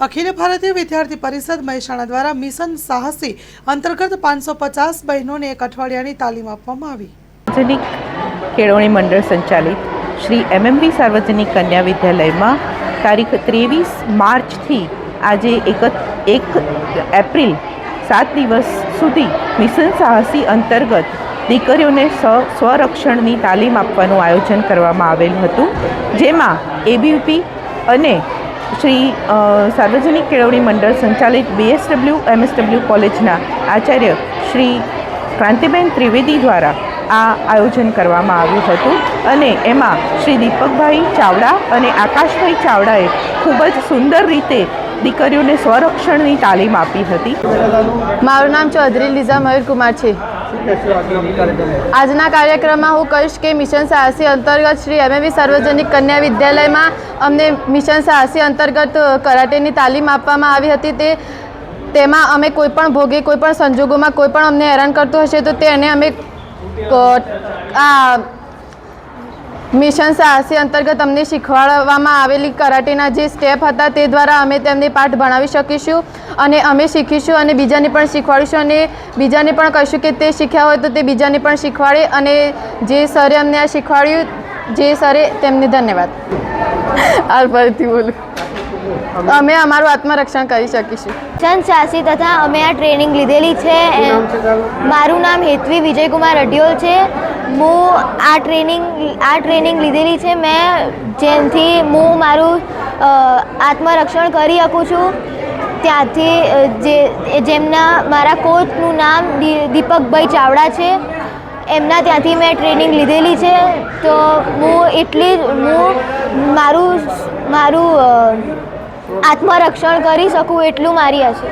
અખિલ ભારતીય વિદ્યાર્થી પરિષદ મહેસાણા દ્વારા મિશન સાહસી અંતર્ગત 550 બહેનોને એક અઠવાડિયાની તાલીમ આપવામાં આવી। સાર્વજનિક કેળવણી મંડળ સંચાલિત શ્રી MMV સાર્વજનિક કન્યા વિદ્યાલયમાં તારીખ 23 માર્ચથી આજે 1 એપ્રિલ 7 દિવસ સુધી મિશન સાહસી અંતર્ગત દીકરીઓને સ્વરક્ષણની તાલીમ આપવાનું આયોજન કરવામાં આવેલ હતું, જેમાં ABVP અને શ્રી સાર્વજનિક કેળવણી મંડળ સંચાલિત BSW MSW કોલેજના આચાર્ય શ્રી ક્રાંતિબેન ત્રિવેદી દ્વારા આ આયોજન કરવામાં આવ્યું હતું અને એમાં શ્રી દીપકભાઈ ચાવડા અને આકાશભાઈ ચાવડાએ ખૂબ જ સુંદર રીતે દીકરીઓને સ્વરક્ષણની તાલીમ આપી હતી। મારું નામ ચૌધરી લીઝા મયુર કુમાર છે। આજના કાર્યક્રમમાં હું કહીશ કે મિશન સાહસી અંતર્ગત શ્રી MMV સાર્વજનિક કન્યા વિદ્યાલયમાં અમને મિશન સાહસી અંતર્ગત કરાટેની તાલીમ આપવામાં આવી હતી। તેમાં અમે કોઈપણ ભોગે કોઈપણ સંજોગોમાં કોઈપણ અમને હેરાન કરતું હશે તો તેને અમે આ મિશન સાહસી અંતર્ગત અમને શીખવાડવામાં આવેલી કરાટેના જે સ્ટેપ હતા તે દ્વારા અમે તેમને પાઠ ભણાવી શકીશું અને અમે શીખીશું અને બીજાને પણ શીખવાડીશું અને બીજાને પણ કહીશું કે તે શીખ્યા હોય તો તે બીજાને પણ શીખવાડે અને જે સરે અમને આ શીખવાડ્યું જે સરે તેમને ધન્યવાદ। આ ફરીથી બોલું, અમે અમારું આત્મરક્ષણ કરી શકીશું। મિશન સાહસી તથા અમે આ ટ્રેનિંગ લીધેલી છે। મારું નામ હેતવી વિજયકુમાર અઢિયોલ છે। હું આ ટ્રેનિંગ લીધેલી છે મેં, જેનાથી હું મારું આત્મરક્ષણ કરી શકું છું। ત્યાંથી જેમના મારા કોચનું નામ દીપકભાઈ ચાવડા છે, એમના ત્યાંથી મેં ટ્રેનિંગ લીધેલી છે। તો હું મારું આત્મરક્ષણ કરી શકું એટલું મારી હશે।